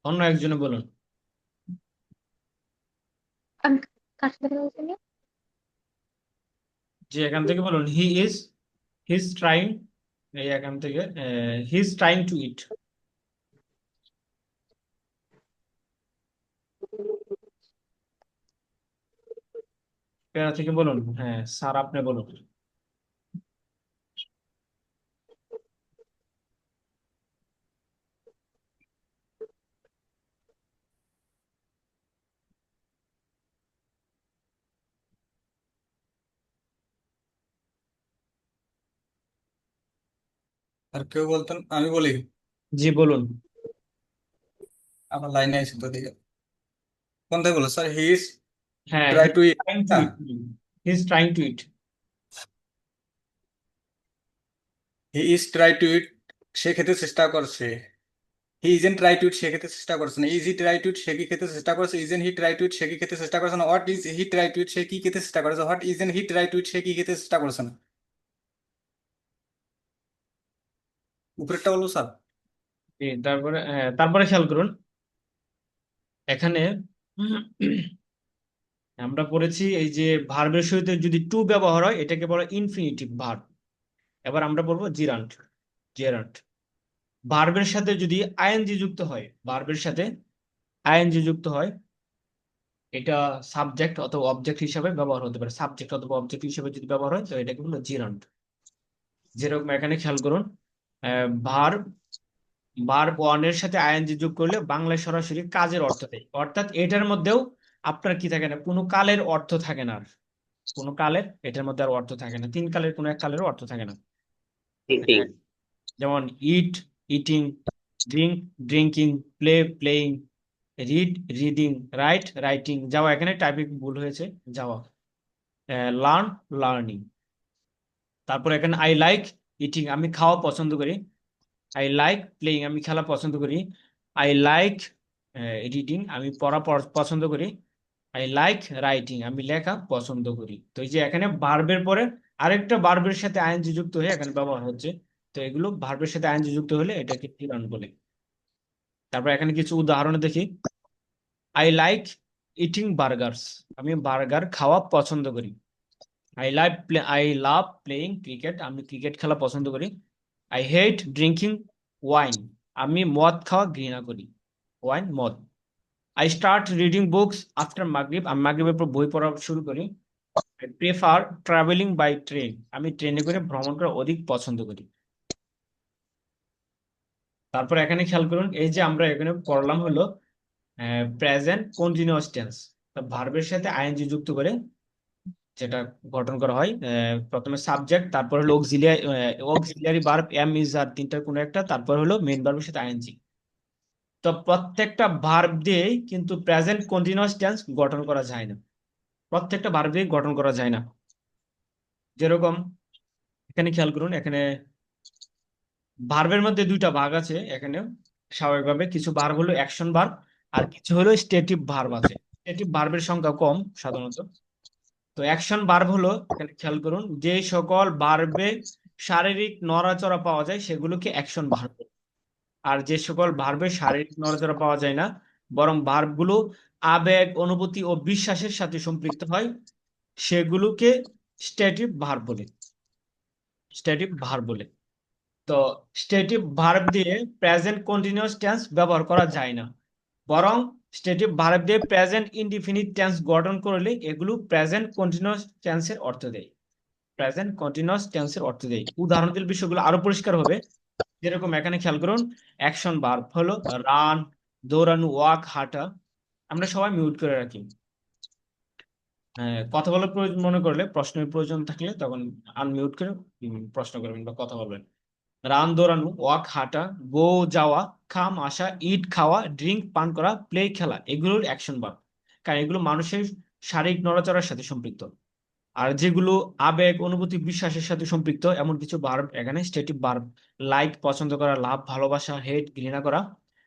অন্য একজনে বলুন। আমি কার সাথে কথা বলছি? যে এখান থেকে বলুন, হি ইজ ট্রাইং, এই এখান থেকে হি ইজ ট্রাইং টু ইট। পেরা থেকে বলুন, হ্যাঁ স্যার আপনি বলুন। আর কেউ বলতেন, আমি বলি। জি বলুন। আমার লাইনে আছে তো দিকে। কোনটাই বলো স্যার? হি ইজ হ্যাঁ, try he to is it. Trying to it, he is trying to it. He is try to it, সে খেতে চেষ্টা করছে। He isn't try to it, সে খেতে চেষ্টা করছে না। Is he try to it, সে কি খেতে চেষ্টা করছে। Isn't he try to it, সে কি খেতে চেষ্টা করছে না। What is he try to it, সে কি খেতে চেষ্টা করছে। What isn't he try to it, সে কি খেতে চেষ্টা করছে না। উপরেরটা বলবো স্যার? তারপরে তারপরে খেয়াল করুন এখানে আমরা পড়েছি এই যে ভার্বের সহিত যদি টু ব্যবহার হয় এটাকে বলে ইনফিনিটিভ ভার্ব। এবার আমরা বলবো জিরান্ট। জেরান্ট ভার্বের সাথে যদি আইএনজি যুক্ত হয়, ভার্বের সাথে আইএনজি যুক্ত হয়, এটা সাবজেক্ট অথবা অবজেক্ট হিসাবে ব্যবহার হতে পারে। সাবজেক্ট অথবা অবজেক্ট হিসাবে যদি ব্যবহার হয় তো এটাকে বলে জিরান্ট। যেরকম এখানে খেয়াল করুন, ভার্ব ভার্ব ওয়ানের সাথে আইএনজি যোগ করলে বাংলায় সরাসরি কাজের অর্থ দেয়, অর্থাৎ এটার মধ্যেও আপনার কি থাকে না, কোনো কালের অর্থ থাকে না আর। কোনো কালের এটার মধ্যে আর অর্থ থাকে না, তিন কালের কোনো এক কালেরও অর্থ থাকে না। টিচিং। যেমন eat, eating, drink, drinking, play, playing, read, reading, write, writing. যাওয়া এখানে টাইপিং ভুল হয়েছে, যাওয়া। Learn, learning. তারপর এখানে আই লাইক ইটিং, আমি খাওয়া পছন্দ করি। আই লাইক প্লেইং, আমি খেলা পছন্দ করি। আই লাইক রিডিং, আমি পড়া পছন্দ করি। আই লাইক রাইটিং, আমি লেখা পছন্দ করি। তো এই যে এখানে ভার্বের পরে আরেকটা ভার্বের সাথে আইএনজি যুক্ত হয়ে এখানে ব্যবহার হচ্ছে। তো এগুলো ভার্বের সাথে আইএনজি যুক্ত হলে এটাকে প্লুরাল বলে। তারপর এখানে কিছু উদাহরণ দেখি। আই লাইক ইটিং বার্গার্স, আমি বার্গার খাওয়া পছন্দ করি। আই লাভ প্লেইং ক্রিকেট, আমি ক্রিকেট খেলা পছন্দ করি। আই হেট ড্রিঙ্কিং ওয়াইন, আমি মদ খাওয়া ঘৃণা করি। ওয়াইন মদ। I start reading books after Maghrib, আমি মাগরিবের পর বই পড়া শুরু করি। I prefer travelling by train, আমি ট্রেনে করে ভ্রমণ করা অধিক পছন্দ করি। তারপর এখানে খেয়াল করুন, এই যে আমরা এখানে পড়লাম হলো প্রেজেন্ট কন্টিনিউয়াস টেন্স। ভার্বের সাথে আইএনজি যুক্ত করে যেটা গঠন করা হয়, প্রথমে সাবজেক্ট, তারপর হলো অক্সিলিয়ারি ভার্ব এম ইজ আর তিনটার কোনো একটা, তারপর হলো মেইন ভার্বের সাথে আইএনজি। তো প্রত্যেকটা ভার্ব দিয়েই কিন্তু প্রেজেন্ট কন্টিনিউয়াস টেন্স গঠন করা যায় না। প্রত্যেকটা ভার্ব দিয়ে গঠন করা যায় না। যেরকম এখানে খেয়াল করুন, এখানে ভার্বের মধ্যে দুইটা ভাগ আছে এখানে। স্বাভাবিকভাবে কিছু ভার্ব হলো অ্যাকশন ভার্ব, আর কিছু হলো স্টেটিভ ভার্ব আছে। স্টেটিভ ভার্বের সংখ্যা কম সাধারণত। তো অ্যাকশন ভার্ব হলো, এখানে খেয়াল করুন, যে সকল ভার্বে শারীরিক নড়াচড়া পাওয়া যায় সেগুলোকে অ্যাকশন ভার্ব। আর যে সকল ভার্বে শারীরিক নড়াচড়া পাওয়া যায় না, বরং ভার্বগুলো আবেগ, অনুভূতি ও বিশ্বাসের সাথে সম্পৃক্ত হয়, সেগুলোকে স্ট্যাটিভ ভার্ব বলে। স্ট্যাটিভ ভার্ব বলে। তো স্ট্যাটিভ ভার্ব দিয়ে প্রেজেন্ট কন্টিনিউয়াস টেন্স ব্যবহার করা যায় না, বরং স্ট্যাটিভ ভার্ব দিয়ে প্রেজেন্ট ইনডিফিনিট টেন্স গঠন করলে এগুলো প্রেজেন্ট কন্টিনিউয়াস টেন্সের অর্থ দেয়। প্রেজেন্ট কন্টিনিউয়াস টেন্সের অর্থ দেয়। উদাহরণ দিলে বিষয়গুলো আরো পরিষ্কার হবে। যেরকম এখানে খেয়াল করুন, অ্যাকশন ভার্ব হলো রান, দৌড়ানো, ওয়াক, হাঁটা। আমরা সবাই মিউট করে রাখি। কথা বলার প্রয়োজন মনে করলে, প্রশ্নের প্রয়োজন থাকলে তখন আনমিউট করে প্রশ্ন করবেন বা কথা বলবেন। রান দৌড়ানো, ওয়াক হাঁটা, গো যাওয়া, খাম আসা, ইট খাওয়া, ড্রিঙ্ক পান করা, প্লে খেলা, এগুলোর অ্যাকশন ভার্ব। কারণ এগুলো মানুষের শারীরিক নড়াচড়ার সাথে সম্পৃক্ত। আর যেগুলো আবেগ, অনুভূতি, বিশ্বাসের সাথে সম্পৃক্ত এমন কিছু ভার্ব এখানে স্টেটিভ ভার্ব। লাইক পছন্দ করা, লাভ ভালোবাসা, হেট ঘৃণা করা,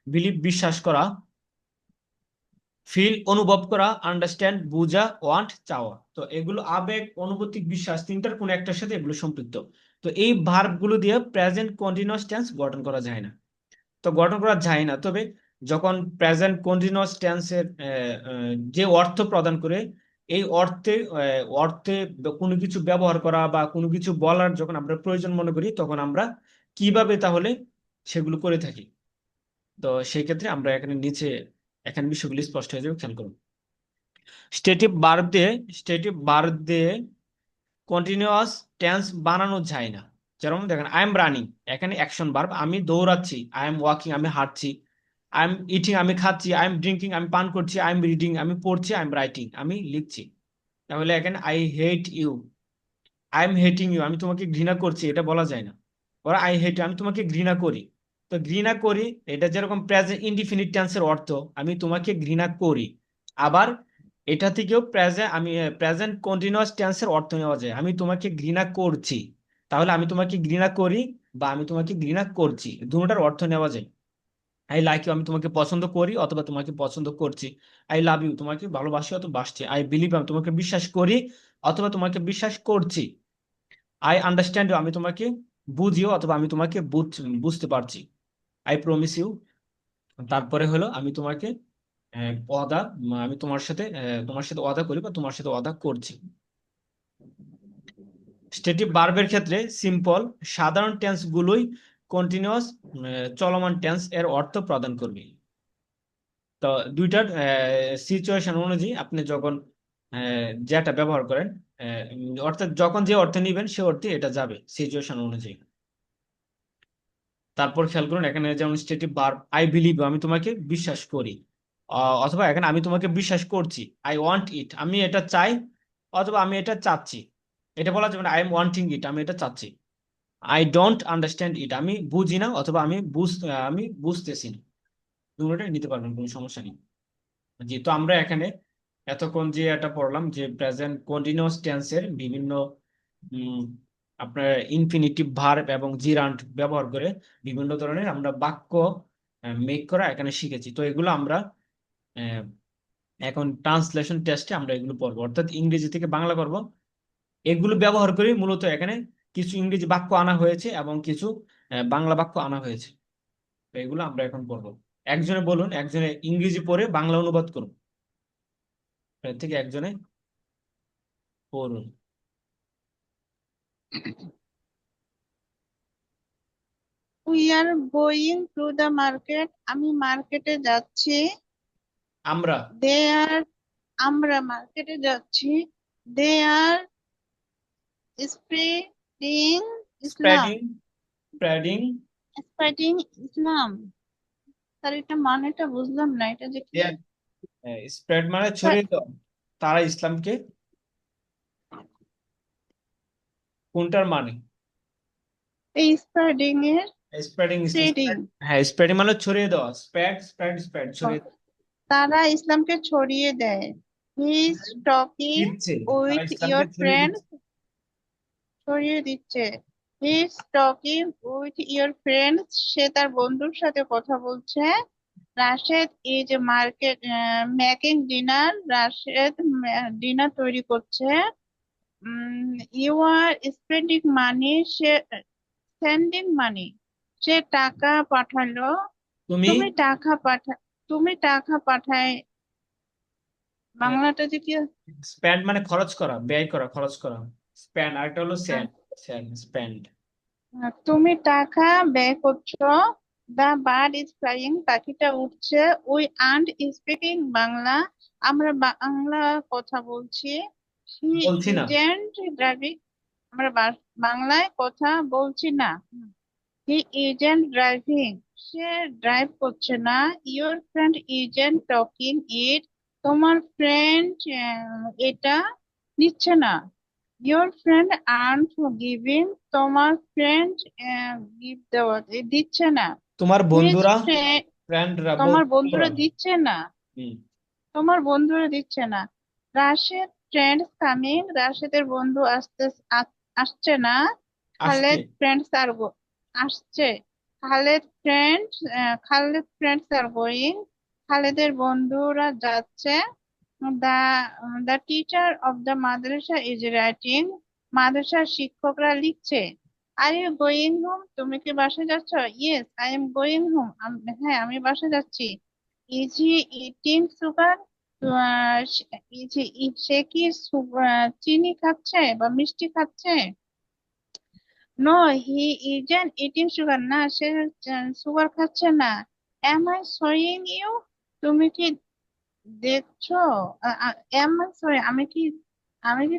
বিলিভ বিশ্বাস করা, ফিল অনুভব করা, আন্ডারস্ট্যান্ড বোঝা, ওয়ান্ট চাওয়া। তো এগুলো আবেগ, অনুভূতি, বিশ্বাস তিনটার কোনো একটার সাথে এগুলো সম্পৃক্ত। তো এই ভার্ব গুলো দিয়ে প্রেজেন্ট কন্টিনিউয়াস টেন্স গঠন করা যায় না। তো গঠন করা যায় না, তবে যখন প্রেজেন্ট কন্টিনিউয়াস টেন্সের যে অর্থ প্রদান করে, এই অর্থে কোনো কিছু ব্যবহার করা বা কোনো কিছু বলার যখন আমরা প্রয়োজন মনে করি, তখন আমরা কিভাবে তাহলে সেগুলো করে থাকি। তো সেই ক্ষেত্রে আমরা এখানে বিষয়গুলি স্পষ্ট হয়ে যাবে, খেয়াল করুন। স্টেটিভ ভার্ব দিয়ে কন্টিনিউয়াস টেন্স বানানো যায় না। যেমন দেখেন, আই এম রানিং, এখানে অ্যাকশন ভার্ব, আমি দৌড়াচ্ছি। আই এম ওয়াকিং, আমি হাঁটছি। আই এম ইটিং, আমি খাচ্ছি। আই এম ড্রিঙ্কিং, আমি পান করছি। আই এম রিডিং, আমি পড়ছি। আই এম রাইটিং, আমি লিখছি। তাহলে এখানে I hate you, I am hating you, আমি তোমাকে ঘৃণা করছি, এটা বলা যায় না। ওরা আই হেট, আমি তোমাকে ঘৃণা করি। তো ঘৃণা করি, এটা যেরকম প্রেজেন্ট ইনডিফিনিট টেন্সের অর্থ, আমি তোমাকে ঘৃণা করি। আবার এটা থেকেও প্রেজেন্ট কন্টিনিউয়াস টেন্সের অর্থ নেওয়া যায়, আমি তোমাকে ঘৃণা করছি। তাহলে আমি তোমাকে ঘৃণা করি বা আমি তোমাকে ঘৃণা করছি, দুটোটার অর্থ নেওয়া যায়। আই লাইক ইউ, আমি তোমাকে পছন্দ করি অথবা তোমাকে পছন্দ করছি। আই লাভ ইউ, তোমাকে ভালোবাসি অথবা বাসছি। আই বিলিভ, আমি তোমাকে বিশ্বাস করি অথবা তোমাকে বিশ্বাস করছি। আই আন্ডারস্ট্যান্ড ইউ, আমি তোমাকে বুঝিও অথবা আমি তোমাকে বুঝতে পারছি। আই প্রমিস ইউ, তারপরে হলো আমি তোমাকে ওয়াদা আমি তোমার সাথে ওয়াদা করি বা তোমার সাথে ওয়াদা করছি। স্টেটিভ ভার্বের ক্ষেত্রে সিম্পল সাধারণ টেন্স গুলোই কন্টিনিউয়াস চলমান টেন্স এর অর্থ প্রদান করবে। তো দুইটার সিচুয়েশন অনুযায়ী আপনি যখন যেটা ব্যবহার করেন, অর্থাৎ যখন যে অর্থ নিবেন সে অর্থে এটা যাবে সিচুয়েশন অনুযায়ী। তারপর খেয়াল করুন, এখানে যেমন স্টেটিভ ভার্ব আই বিলিভ, আমি তোমাকে বিশ্বাস করি। অথবা এখানে আমি তোমাকে বিশ্বাস করছি। আই ওয়ান্ট ইট, আমি এটা চাই অথবা আমি এটা চাচ্ছি। এটা বলা যাবে না আই এম ওয়ান্টিং ইট, আমি এটা চাচ্ছি। আই ডোন্ট আন্ডারস্ট্যান্ড ইট, আমি বুঝি না অথবা আমি বুঝতেছি না। দুটোটাই নিতে পারবেন, কোনো সমস্যা নেই। যেহেতু আমরা এখানে এতক্ষণ যে এটা পড়লাম যে প্রেজেন্ট কন্টিনিউয়াস টেন্সের বিভিন্ন উম, আপনার ইনফিনিটিভ ভার্ব এবং জিরান্ট ব্যবহার করে বিভিন্ন ধরনের আমরা বাক্য মেক করা এখানে শিখেছি। তো এগুলো আমরা আহ, এখন ট্রান্সলেশন টেস্টে আমরা এগুলো পড়বো, অর্থাৎ ইংরেজি থেকে বাংলা করব। এগুলো ব্যবহার করে মূলত এখানে কিছু ইংরেজি বাক্য আনা হয়েছে এবং কিছু বাংলা বাক্য আনা হয়েছে। তো এগুলো আমরা এখন পড়বো। একজনে বলুন, একজনে ইংরেজি পড়ে বাংলা অনুবাদ করুন। এর থেকে একজনে পড়ুন। We are going to the market, আমি মার্কেটে যাচ্ছি। আমরা দে আর, আমরা মার্কেটে যাচ্ছি। দে আর স্প্রেডিং ইসলাম, স্প্রেডিং স্প্রেডিং স্প্রেডিং ইসলাম। তার এটা মানেটা বুঝলাম না, এটা যে কি? স্প্রেড মানে ছড়িয়ে দাও, তারা ইসলামকে, কোনটার মানে? এই স্প্রেডিং এর স্প্রেডিং স্প্রেডিং, হ্যাঁ, স্প্রেডিং মানে ছড়িয়ে দেওয়া। স্প্রেড স্প্রেড স্প্রেড, ছড়িয়ে তারা ইসলামকে ছড়িয়ে দেয়। হি ইজ টকিং দিচ্ছে, তারা উইথ ইসলামকে ইয়োর ছড়িয়ে ফ্রেন্ড, দিচ্ছে। ছড়িয়ে দিচ্ছে। He is talking with your friends, সে তার বন্ধুর সাথে কথা বলছে। Rashed is market making dinner, Rashed dinner তৈরি করছে। ইউ আর স্পেন্ডিং মানি, সে সেন্ডিং মানি, সে টাকা পাঠালো। তুমি তুমি টাকা পাঠা, তুমি টাকা পাঠায়, বাংলাটা যে কি? স্প্যান্ড মানে খরচ করা, ব্যয় করা, খরচ করা। স্প্যান্ড, আরেকটা হলো আহ, স্যান্ড। Sand spend. তুমি টাকা ব্যয় করছো। দা বার্ড ইজ ফ্লাইং, পাখিটা উঠছে। উই আন্ট স্পিকিং বাংলা, আমরা বাংলা কথা বলছি। হি বলছি না। ইজেন্ট ড্রাইভিং, আমরা বাংলায় কথা বলছি না। হি ইজেন্ট ড্রাইভিং, সে ড্রাইভ করছে না। ইয়োর ফ্রেন্ড ইজেন্ট টকিং ইট, তোমার ফ্রেন্ড এটা নিচ্ছে না। ইয়োর ফ্রেন্ড আর্নট গিভিং, তোমার ফ্রেন্ড গিভ দেওয়া দিচ্ছে না। তোমার হিজ বন্ধুরা, ফ্রেন্ড, ফ্রেন্ডরা, তোমার বন্ধুরা বন্ধুরা। দিচ্ছে না, হুম, তোমার বন্ধুরা দিচ্ছে না। রাশেদ ফ্রেন্ডস কামিং, রাশেদের বন্ধু আসছে না। আসছে। খালেদ ফ্রেন্ডস আর আসছে। খালেদ ফ্রেন্ডস আর গোয়িং, খালেদের বন্ধুরা যাচ্ছে। The the teacher of the madrasa is writing, মাদ্রাসার শিক্ষকরা লিখছে। আর ইউ গোয়িং হোম, তুমি কি বাসা যাচ্ছ? Yes I am going home, হ্যাঁ আমি বাসা যাচ্ছি। Is he eating sugar? সে কি চিনি খাচ্ছে বা মিষ্টি খাচ্ছে? No, he isn't eating sugar. না, সে সুগার খাচ্ছে না। Am I showing you? তুমি কি দেখছো? এম আই সরি, আমি কি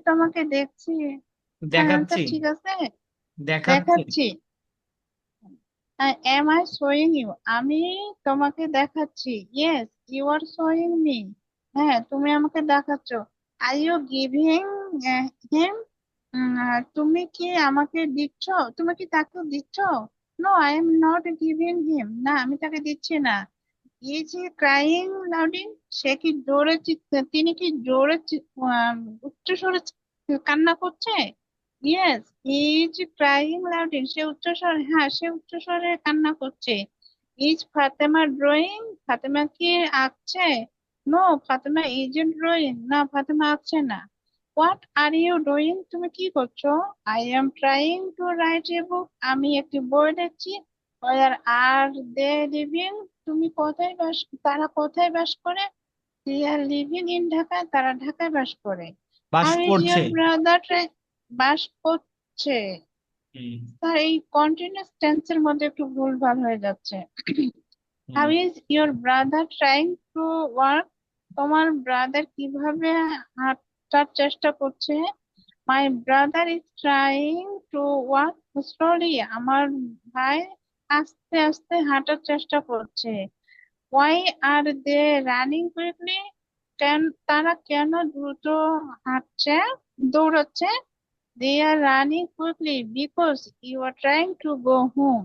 তোমাকে দেখছি? হ্যাঁ, দেখাচ্ছি আনসার ঠিক আছে। দেখাচ্ছি দেখাচ্ছি। Am I showing you? আমি তোমাকে দেখাচ্ছি। Yes, you are showing me. হ্যাঁ, তুমি আমাকে দেখাচ্ছ। Are you giving him? তুমি কি আমাকে দিচ্ছ? তুমি কি তাকে দিচ্ছ? No, I am not giving him. না, আমি তাকে দিচ্ছি না। Is he crying louding? সে কি জোরে তিনি কি জোরে উচ্চ স্বরে কান্না করছে? Yes, is crying louding. সে উচ্চস্বরে, হ্যাঁ, সে উচ্চস্বরে কান্না করছে। Is Fatema drawing? ফাতেমা কি আঁকছে? No, Fatema isn't drawing. না, ফাতেমা আঁকছে না। What are you doing? তুমি কি করছো? I am trying to write a book. আমি একটি বই লিখছি। Where are they living? তুমি কোথায় বাস তারা কোথায় বাস করে? They are living in Dhaka. তারা ঢাকায় বাস করে। বাস হাউ ইজ করছে। Your brother? বাস করছে। হুম স্যার, এই কন্টিনিউয়াস টেন্সের মধ্যে একটু ভুলভাল হয়ে যাচ্ছে। How hmm is your brother trying to work? তোমার ব্রাদার কিভাবে হাঁটার চেষ্টা করছে? My brother is trying to walk slowly. আমার ভাই আস্তে আস্তে হাঁটার চেষ্টা করছে। Why are they running quickly? কেন তারা কেন দ্রুত হাঁটছে, দৌড়াচ্ছে? They are running quickly because you are trying to go home.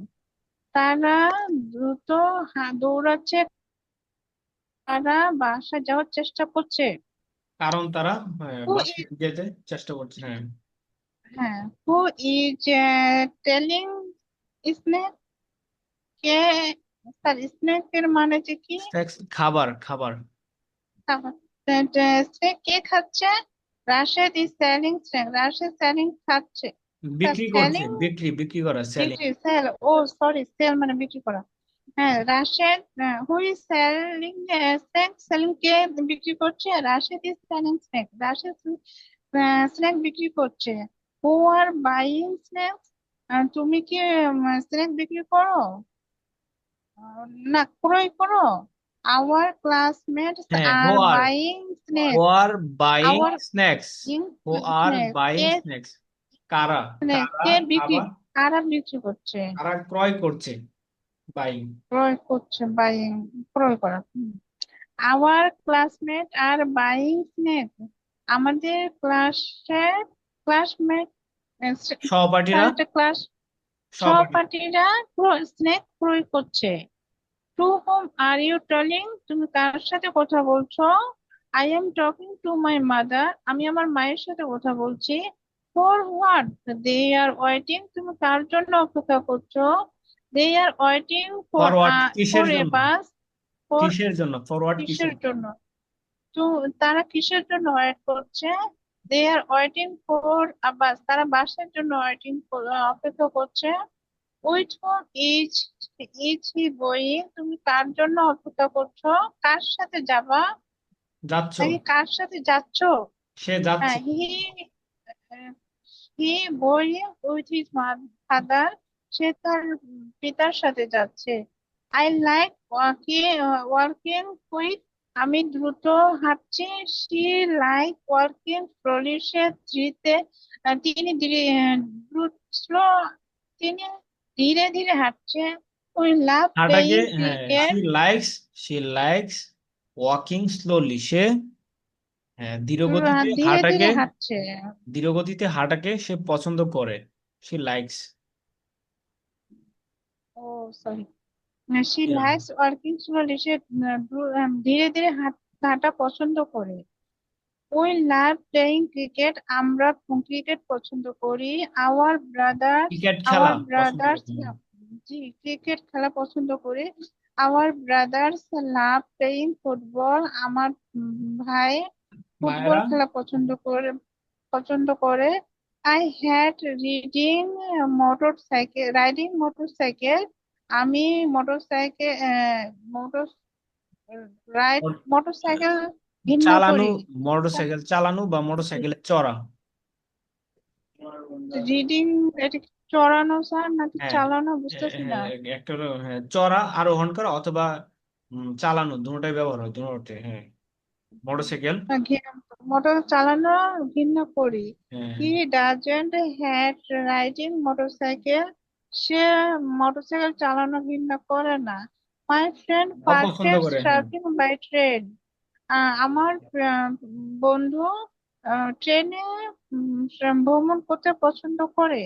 তারা দ্রুত দৌড়াচ্ছে, তারা বাসায় যাওয়ার চেষ্টা করছে। কারণ তারা হু বাসায় যেতে চেষ্টা করছে। হ্যাঁ হ্যাঁ, হু ইজ টেলিং স্নেক? কে? স্যার, স্নেকের মানে যে কি? Snacks, খাবার খাবার। সে কে খাচ্ছে? Rashed is selling snack. Rashed selling খাচ্ছে। স্যার, বিক্রি করছে, সেলিং বিক্রি করা, সেলিং। বিক্রি, সেল। ও সরি, সেল মানে বিক্রি করা। হ্যাঁ, Rashed who is selling snack? Selling কে বিক্রি করছে? Rashed is selling snack. Rashed snack বিক্রি করছে। Who are buying snack? তুমি কি স্নেক বিক্রি করো? না, ক্রয় করো। আওয়ার ক্লাসমেটস হ্যাঁ, হু আর আর বাইং হু স্নেক। আর বাইং আওয়ার স্ন্যাক্স। ইং হু আর স্নেক বাইং কে? স্ন্যাক্স। কারা স্নেক কারা কে বিক্রি, খাবার, কারা বিক্রি করছে? কারা ক্রয় করছে, বাইং। ক্রয় করছে, বাইং, ক্রয় করা। আওয়ার ক্লাসমেট আর বাইং স্নেক? আমাদের ক্লাসের ক্লাসমেট, স্যার, সহপাঠীরা, একটা ক্লাস সহপাঠী। সহপাঠীরা স্নেক ক্রয় করছে। To whom are you talking? তুমি কার সাথে কথা বলছো? I am talking to my mother. আমি আমার মায়ের সাথে কথা বলছি। For what? They are waiting. তুমি কার জন্য অপেক্ষা করছো? They are waiting for forward for কিসের এ জন্য? বাস। ফর কিসের জন্য ফরওয়ার্ড কিসের কিসের? জন্য? তো তারা কিসের জন্য ওয়েট করছে? They are waiting for a বাস। তারা বাসের জন্য অপেক্ষা করছে। With home is is he going? তুমি কার জন্য অপেক্ষা করছো? কার সাথে যাবা, যাচ্ছ, নাকি কার সাথে যাচ্ছো? সে যাচ্ছে। হ্যাঁ, he going with his father. সে তার পিতার সাথে যাচ্ছে। I like working quick. আমি দ্রুত হাঁটছি। She like working slowly. সে তিনি ধীরে স্লো তিনি ধীরে ধীরে হাঁটছে। উই লাভ হাঁটাকে, প্লেয়িং হ্যাঁ, cricket. She likes walking slowly. সে, হ্যাঁ, ধীরগতিতে ধীরে হাঁটাকে, ধীরে হাঁটছে। সে পছন্দ করে। She likes. Oh sorry, she likes working slowly. সে ধীরে ধীরে হাঁটা পছন্দ করে। We love playing cricket. আমরা ক্রিকেট পছন্দ করি। আওয়ার ব্রাদার্স ক্রিকেট খেলা আওয়ার পছন্দ ব্রাদার্স করে। জি, ক্রিকেট খেলা পছন্দ করি। আওয়ার ব্রাদার্স লাভ প্লেয়িং ফুটবল। আমার ভাই ফুটবল ভাইয়েরা, খেলা পছন্দ করে। I had reading riding motor cycle. আমি মোটর সাইকেল রাইড মোট- মোটরসাইকেল ঘৃণা চালানো, করি। মোটরসাইকেল চালানো বা মোটরসাইকেলে চড়া। রিডিং, এটা কি চড়ানো স্যার নাকি হ্যাঁ, চালানো বুঝতেছি না। একটা হলো হ্যাঁ চড়া, আরোহণ করা, অথবা চালানো, দুটোটাই ব্যবহার হয় দুটোতে। হ্যাঁ, মোটরসাইকেল। মোটর চালানো ঘৃণা করি। হ্যাঁ হি হ্যাঁ, ডাজেন্ট হ্যাট রাইডিং মোটরসাইকেল, সে মোটরসাইকেল চালানো ঘৃণা করে না। মাই ফ্রেন্ড অপছন্দ পারফেক্ট করে। হ্যাঁ, ট্রাভেলিং বাই ট্রেন, আমার বন্ধু ট্রেনে ভ্রমণ করতে পছন্দ করে।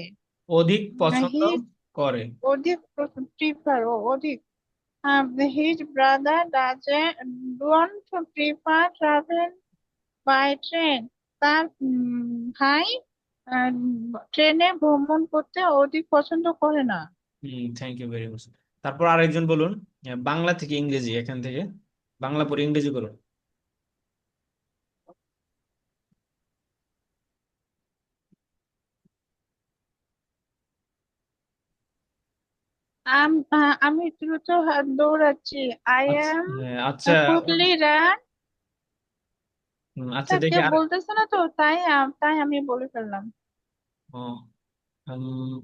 অধিক পছন্দ হি করে। অধিক প্রিফার, অধিক। his brother don't prefer travel by train, তার ভাই ট্রেনে ভ্রমণ করতে অধিক পছন্দ করে না। Thank you very much. তারপর আরেকজন বলুন, বাংলা থেকে ইংরেজি, এখান থেকে বাংলা পরে ইংরেজি করুন। আমি দ্রুত দৌড়াচ্ছি। আই আচ্ছা এম আচ্ছা কুইকলি রান। আচ্ছা দেখি কেউ আর বলতেছে না তো, তাই আমি বলে ফেললাম। ও, উম,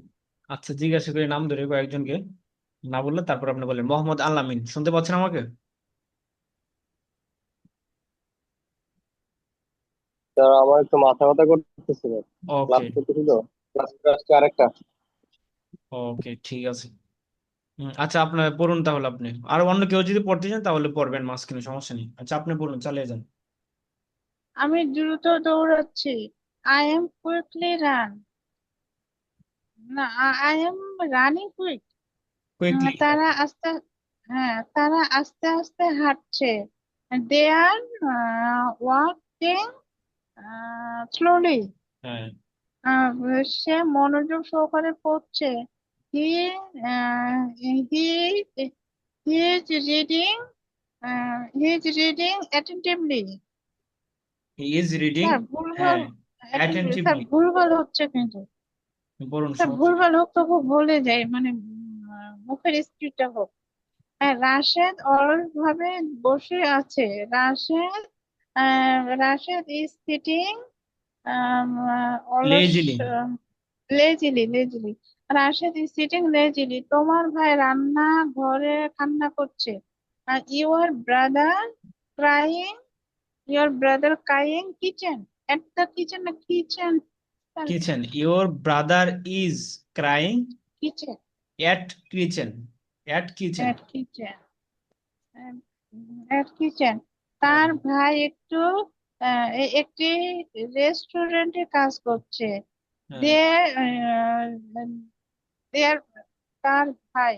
আচ্ছা জিজ্ঞাসা করে নাম ধরে কয়েকজনকে, না বললে তারপর আপনি বলেন। মোহাম্মদ আলামিন, শুনতে পাচ্ছেন আমাকে? স্যার আমার একটু মাথা ব্যথা করতেছিল, ওকে, ক্লাস করতেছিল, ক্লাস করে আসছে আরেকটা। ওকে ঠিক আছে। আচ্ছা আপনার পড়ুন তাহলে। আপনি আর অন্য কেউ যদি পড়তে চান তাহলে পড়বেন, মাঝখানে সমস্যা নেই। আচ্ছা আপনি পড়ুন, চালিয়ে যান। আমি দ্রুত দৌড়াচ্ছি। আই এম কুইকলি রান, না, I am running quick. Quickly. তারা আস্তে আস্তে হাঁটছে। They are walking slowly. হ্যাঁ, সে মনোযোগ সহকারে পড়ছে। He he he is reading, he is reading attentively. He is reading. Sir ভুলভাল, হ্যাঁ, স্যার অ্যাটেন্টিভলি ভুলভাল হচ্ছে কিন্তু। পড়ুন, স্যার সমস্যা নেই। ভুলভাল হোক তবু বলে যায়, মানে মুখের স্পিডটা হোক। হ্যাঁ, রাশেদ অলস ভাবে বসে আছে। রাশেদ ইজ সিটিং অলস, lazily. Lazily. Rashed is sitting lazily. তোমার ভাই রান্না ঘরে কান্না করছে। Your brother crying, your brother crying kitchen, at the kitchen, না kitchen, kitchen, your brother is crying kitchen, at kitchen, at kitchen. At kitchen, at kitchen. তার ভাই একটি রেস্টুরেন্টে কাজ করছে। দে দেয়ার, তার ভাই,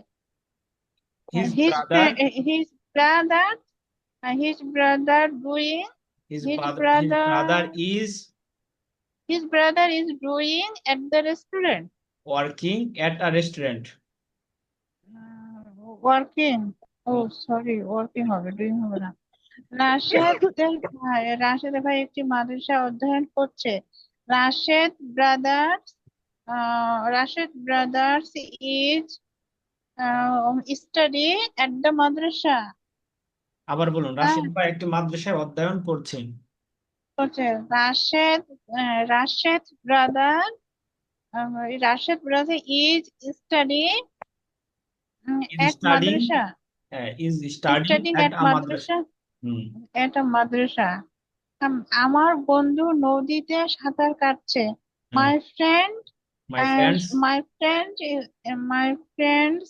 his his brother, his brother his brother doing, his his brother is is doing at the restaurant, working at a restaurant. Working. Oh sorry, working হবে, doing হবে না। রাশেদের ভাই একটি মাদ্রাসায় অধ্যয়ন করছে। Rashed brothers Rashed brothers is study at the madrasa. আবার বলুন, রাশিদ ভাই একটি মাদ্রাসায় অধ্যয়ন করছেন। হচ্ছে Rashed, Rashed brother Rashed brother is study is at studying, madrasa, is studying studying at এট আ মাদ্রাসা। মাদ্রাসা, হুম, এট মাদ্রাসা। আমার বন্ধু নদীতে সাঁতার কাটছে। হ্যাঁ। My friend my friends my friend my friends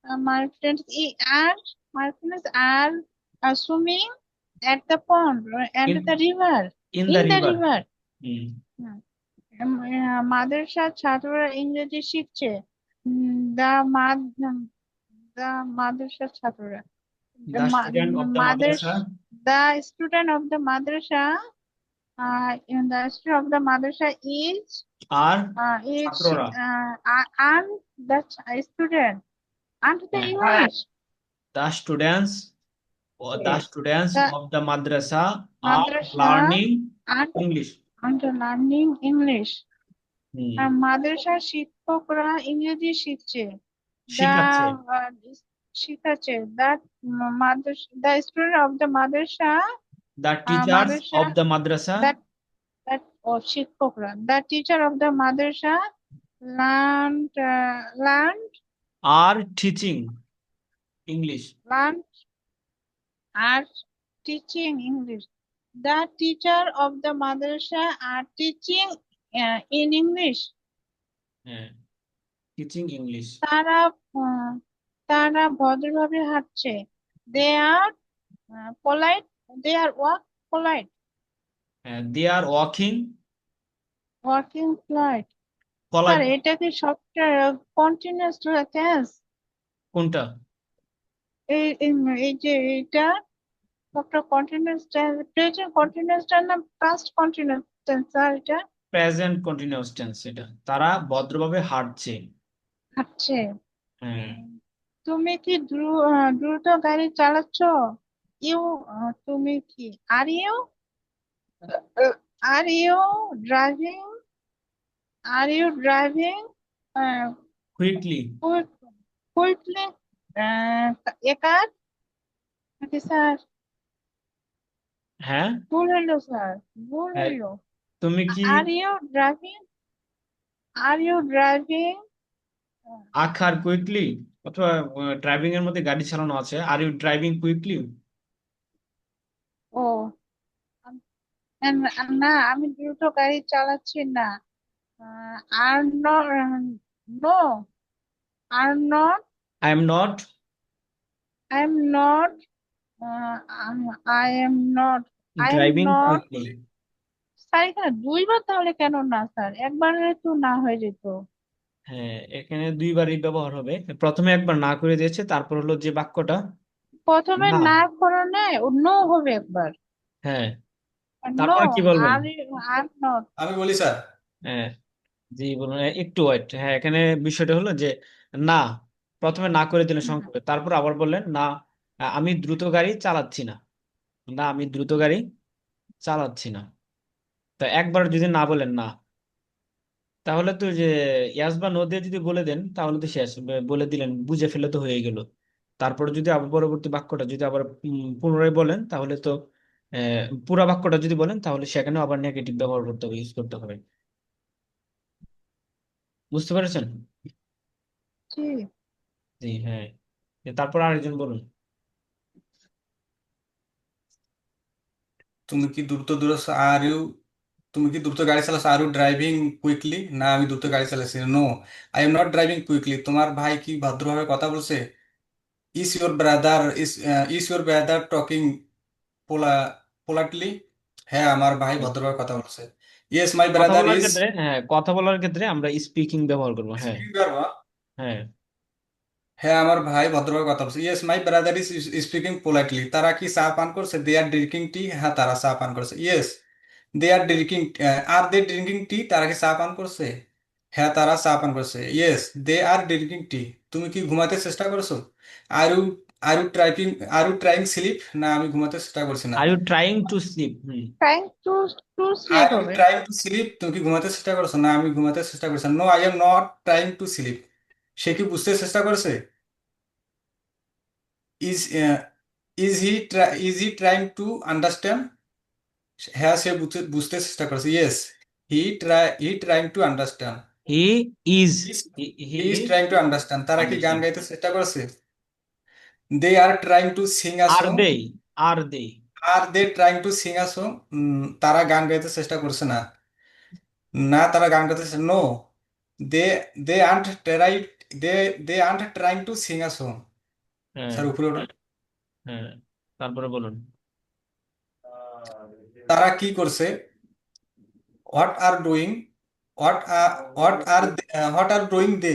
my friends are my friends are swimming at the pond and in the river, in the in the river. river. হুম, মাদ্রাসার ছাত্ররা ইংরেজি শিখছে। দা দা মাদ্রাসার ছাত্ররা, the student of the Madras Madrasa the student of the madrasa, the student of the madrasa আর is ছাত্ররা। and the student and the হ্যাঁ, English, the students, the students the of the madrasa are madrasa learning and English. learning English. হুম, মাদ্রাসার শিক্ষকরা ইংরেজি শিখছে। দা শিখাচ্ছে। শিখাচ্ছে the student of the madrasa the teachers madrasa of the madrasa that that ও শিক্ষকরা the teacher of the madrasa learn are teaching English. Learn are teaching English the teacher of the madrasa R teaching in English হ্যাঁ, teaching English. তারা তারা ভদ্রভাবে হাঁটছে they are polite they are polite they are walking walking polite sir polite. এটা কি সবটা continuous tense কোনটা? এই যে এটা সবটা continuous tense present continuous tense না পাস্ট কন্টিনিউয়াস টেন্স স্যার এটা প্রেজেন্ট কন্টিনিউয়াস টেন্স এটা। তারা ভদ্রভাবে হাঁটছে। হাঁটছে হ্যাঁ, তুমি কি দ্রুত গাড়ি চালাচ্ছ ইউ তুমি কি are you driving are you driving quickly. Quickly একার নাকি স্যার হ্যাঁ, ভুল হইলো স্যার ভুল হ্যাঁ, হইলো তুমি কি আর ইউ ড্রাইভিং আখার কুইকলি, অথবা ড্রাইভিং এর মধ্যে গাড়ি চালানো আছে, আর ইউ ড্রাইভিং কুইকলি। ও না আমি দ্রুত গাড়ি চালাচ্ছি না are no are not I am not I am not I am not I am driving not quickly. Sir এখানে দুইবার তাহলে কেন না স্যার একবারে তো না হয়ে যেত হ্যাঁ, এখানে দুইবারই ব্যবহার হবে। প্রথমে একবার না করে দিয়েছে, তারপর হলো যে বাক্যটা প্রথমে না। না করে নেয় নো হবে একবার হ্যাঁ, নো তারপর কি বলবেন? আর নট আমি বলি স্যার, হ্যাঁ, জি বলুন। একটু ওয়েট। হ্যাঁ, এখানে বিষয়টা হলো যে না, প্রথমে না করে দিলেন সংক্ষেপে, তারপর আবার বললেন না, আমি দ্রুত গাড়ি চালাচ্ছি না। না, আমি দ্রুত গাড়ি চালাচ্ছি না। তা একবার যদি না বলেন না, তাহলে তো যে ইয়াস বা নো দিয়ে যদি বলে দেন, তাহলে তো শেষ। বলে দিলেন, বুঝে ফেলে তো হয়ে গেল। তারপরে যদি আবার পরবর্তী বাক্যটা যদি আবার পুনরায় বলেন, তাহলে তো পুরা বাক্যটা যদি বলেন, তাহলে সেখানে আবার নেগেটিভ ব্যবহার করতে হবে, ইউজ করতে হবে। বুঝতে পেরেছেন? জি জি, হ্যাঁ। তারপর আরেকজন বলুন। তুমি কি দ্রুত দূর আর ইউ তুমি কি দ্রুত গাড়ি চালাচ্ছ? Are you driving quickly? না, আমি দ্রুত গাড়ি চালাচ্ছি। No, I am not driving quickly. তোমার ভাই কি ভদ্রভাবে কথা বলছে? ইজ ইউর ব্রাদার টকিং পোলা পোলাইটলি? হ্যাঁ, আমার ভাই ভদ্রভাবে কথা বলছে। ইয়েস মাই কথা ব্রাদার বলার ইজ ক্ষেত্রে, হ্যাঁ, কথা বলার ক্ষেত্রে আমরা স্পিকিং ব্যবহার করবো। হ্যাঁ, স্পিকিং। হ্যাঁ, হ্যাঁ, আমার ভাই ভদ্রভাবে কথা বলছে। Yes my brother is speaking politely. তারা কি চা পান করছে? They are drinking tea? হ্যাঁ, তারা চা পান করছে। Yes they are drinking are they drinking tea? তারা কি চা পান করছে? হ্যাঁ, তারা চা পান করছে। Yes they are drinking tea. তুমি কি ঘুমাতে চেষ্টা করছো? Are you are you trying are you trying sleep? না, আমি ঘুমাতে চেষ্টা করছি না। Are you trying to sleep. Trying to are sleep you হবে ট্রাইং টু স্লিপ? তুমি কি ঘুমাতে চেষ্টা করছো? না, আমি ঘুমাতে চেষ্টা করছি না। No, I am not trying to sleep. সে কি বুঝতে চেষ্টা করছে? Is is he trying to understand? হ্যাঁ, সে বুঝতে চেষ্টা করছে। Yes he trying to understand. He is he he is is trying to understand. তারা কি গান আন্ডারস্ট্যান্ড। গাইতে চেষ্টা করছে? They are trying to sing a are song. They are they are they trying to sing a song? তারা গান গাইতে চেষ্টা করছে না। না, তারা গান গাইতে no, they they aren't try they they aren't trying to sing a song. হ্যাঁ, স্যার, উপরে ওঠেন। হ্যাঁ, তারপরে বলুন। তারা কি করছে? What are doing what are doing they?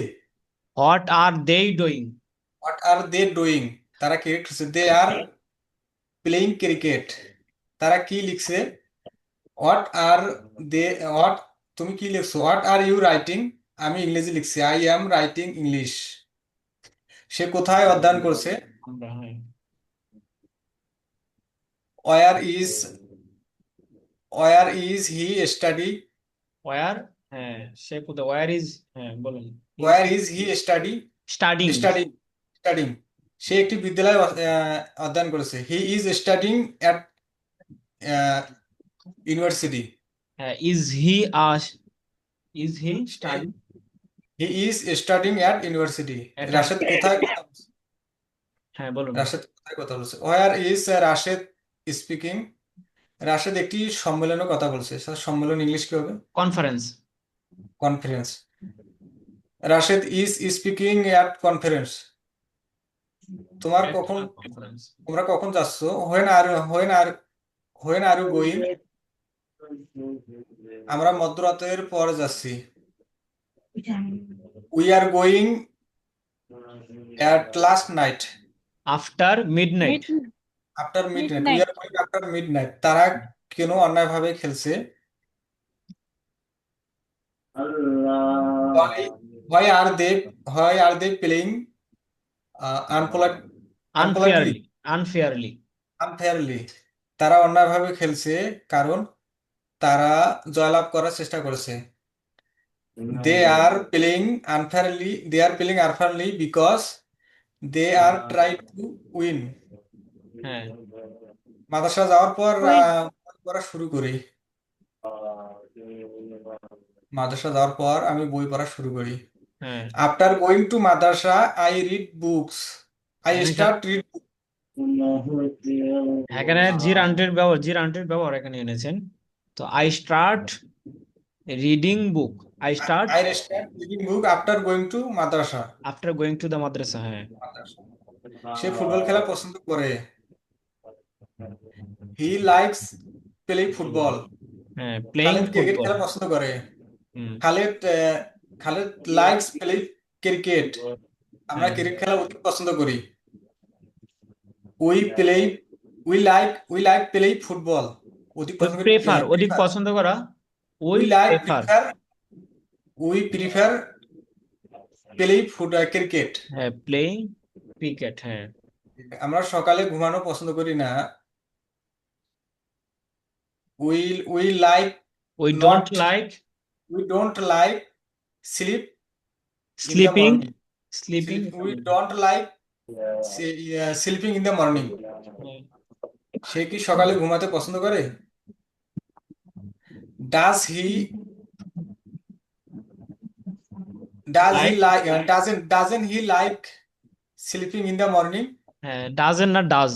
What are they doing? What are they doing? তারা কি করছে? They are playing cricket. তারা কি লিখছে? হোয়াট আর দে হোয়াট তুমি কি লিখছো? What are you writing? আমি ইংরেজি লিখছি। I am writing English. সে কোথায় অধ্যয়ন করছে? আমরা, হ্যাঁ। Where is where is he study? Where, হ্যাঁ, সে কোথায়? ওয়ার ইজ, হ্যাঁ বলুন। Where is he study? Studying. Studying studying সে একটি বিদ্যালয়ে অধ্যয়ন করেছে। He is studying at university. Is he as is he study he is studying at university. এটা রাশেদ কোথায় কথা বলছে? হ্যাঁ বলুন। রাশেদ কোথায় কথা বলছে? Where is Rashed speaking? Rashed একটি সম্মেলনে কথা বলছে। স্যার সম্মেলন ইংলিশ কি হবে? Conference. Conference. Rashed is speaking at conference. Conference. তোমরা কখন যাচ্ছ? When are you going? আমরা মধ্যরাতের পর যাচ্ছি। We are going at last night. After midnight. After midnight. We midnight. Are going after midnight. তারা কেন অন্যায়ভাবে খেলছে? Why are they playing unpolitely? আনফেয়ারলি। Unfairly? তারা অন্যায়ভাবে খেলছে কারণ তারা জয়লাভ করার চেষ্টা করেছে। They are playing unfairly because they are trying to win. হ্যাঁ মাদ্রাসা যাওয়ার পর ওই বই পড়া শুরু করি। মাদ্রাসা যাওয়ার পর আমি বই পড়া শুরু করি। হ্যাঁ After going to madrasa, I read books. I এখানে start read books. এখানে জির আন্টির ব্যবহার এখানে এনেছেন। তো I start reading book. I start I start reading book after going to madrasa. After going to the madrasa. হ্যাঁ সে ফুটবল খেলা পছন্দ করে। He likes play football. হ্যাঁ প্লেইং খালেদ ক্রিকেট ফুটবল। খেলা পছন্দ করে। Khaled likes play cricket. আমরা হ্যাঁ ক্রিকেট খেলা অধিক পছন্দ করি। We like play football. অধিক পছন্দ করি। অধিক পছন্দ করা। We prefer play cricket. হ্যাঁ প্লেইং ক্রিকেট। হ্যাঁ আমরা সকালে ঘুমানো পছন্দ করি না। We like we not don't like we don't like sleep in the sleeping morning. Sleeping. We don't like sleeping in the morning. সে কি সকালে ঘুমাতে পছন্দ করে? Does he doesn't he like sleeping in the morning? হ্যাঁ doesn't না does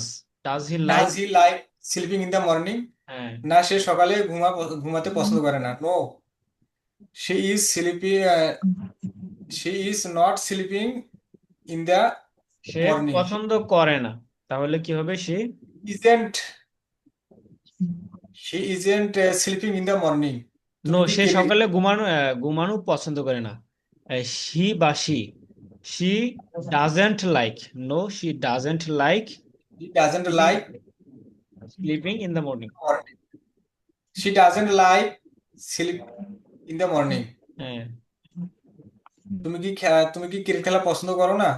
he like. Does he like sleeping in the morning? হ্যাঁ না, সে সকালে ঘুমাতে পছন্দ করে না। No, she is sleeping she is not sleeping in the সে মর্নিং। পছন্দ করে না। তাহলে কি হবে? Isn't she isn't sleeping in the morning. সে সকালে ঘুমানো পছন্দ করে না। শি বা she doesn't like. She doesn't like doesn't like sleeping in the morning. She doesn't like sleep in the morning. হ্যাঁ তুমি কি ক্রিকেট খেলা পছন্দ করো না?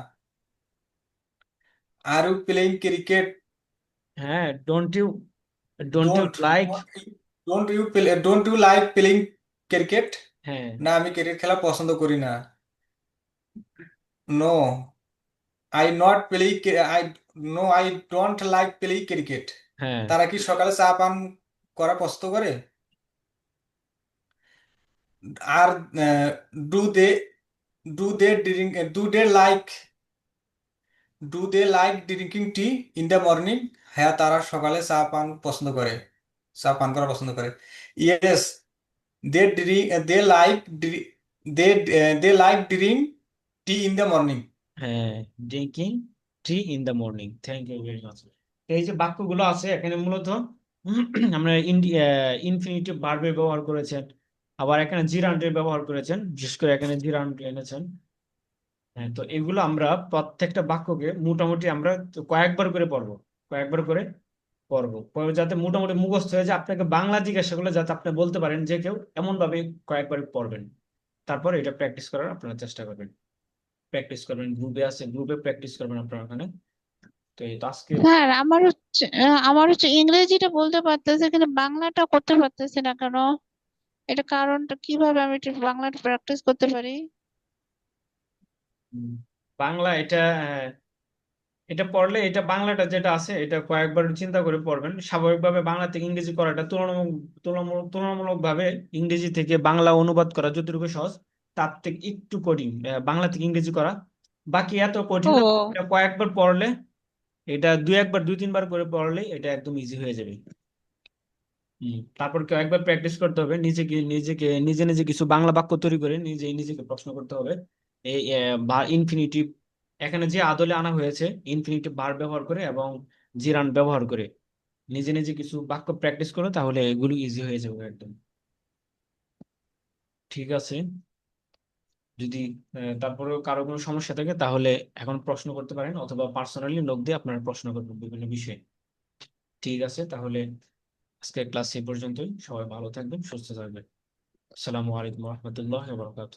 Are you playing cricket? হ্যাঁ don't you like. Don't you like playing cricket? হ্যাঁ না, আমি ক্রিকেট খেলা পছন্দ করি না। No, I not play I no I don't like play cricket. হ্যাঁ তারা কি সকালে চা পান করা পছন্দ করে? Are do they do they drink do they like drinking tea in the morning? হ্যাঁ, তারা সকালে চা পান করা পছন্দ করে। Yes, they drink they like drink tea in the morning. হ্যাঁ drinking tea in the morning. Thank you very much. এই যে বাক্যগুলো আছে এখানে মূলত আমরা ইনফিনিটিভ ভার্বের ব্যবহার করেছেন, আবার এখানে জিরান্ডের ব্যবহার করেছেন, বিশেষ করে এখানে জিরান্ড এনেছেন। হ্যাঁ, তো এগুলো আমরা প্রত্যেকটা বাক্যকে মোটামুটি আমরা কয়েকবার করে পরে যাতে মোটামুটি মুখস্থ হয়ে যায়, আপনাকে বাংলা জিজ্ঞাসা করলে যাতে আপনি বলতে পারেন, যে কেউ এমন ভাবে কয়েকবার পড়বেন। তারপর এটা প্র্যাকটিস করার আপনারা চেষ্টা করবেন। গ্রুপে প্র্যাকটিস করবেন আপনারা ওখানে। তো এই তো আজকে স্যার আমার হচ্ছে ইংরেজিটা বলতে পারতেছে কিন্তু বাংলাটা করতে পারতেছি না কেন? এটা কারণটা কিভাবে আমি একটু বাংলাটা প্র্যাকটিস করতে পারি? বাংলা এটা পড়লে এটা বাংলাটা যেটা আছে এটা কয়েকবার চিন্তা করে পড়বেন। স্বাভাবিকভাবে বাংলা থেকে ইংরেজি করাটা তুলনামূলক ভাবে ইংরেজি থেকে বাংলা অনুবাদ করা যতটুকু সহজ তার থেকে একটু কঠিন বাংলা থেকে ইংরেজি করা। বাকি এত কঠিন না, ও এটা কয়েকবার পড়লে, এটা দুই একবার দুই তিনবার করে পড়লে এটা একদম ইজি হয়ে যাবে। তারপর কয়েকবার প্র্যাকটিস করতে হবে, নিজে নিজে কিছু বাংলা বাক্য তৈরি করে নিজেকে প্রশ্ন করতে হবে। এই ইনফিনিটিভ এখানে যে আদলে আনা হয়েছে ইনফিনিটিভ ভার্ব ব্যবহার করে এবং জিরান ব্যবহার করে নিজে নিজে কিছু বাক্য প্র্যাকটিস করো, তাহলে এগুলো ইজি হয়ে যাবে একদম। ঠিক আছে, যদি তারপরেও কারো কোনো সমস্যা থাকে তাহলে এখন প্রশ্ন করতে পারেন, অথবা পার্সোনালি নক দিয়ে আপনারা প্রশ্ন করবেন বিভিন্ন বিষয়ে। ঠিক আছে, তাহলে আজকের ক্লাস এই পর্যন্তই। সবাই ভালো থাকবেন, সুস্থ থাকবেন। আসসালামু আলাইকুম রহমতুল্লাহ বরকাত।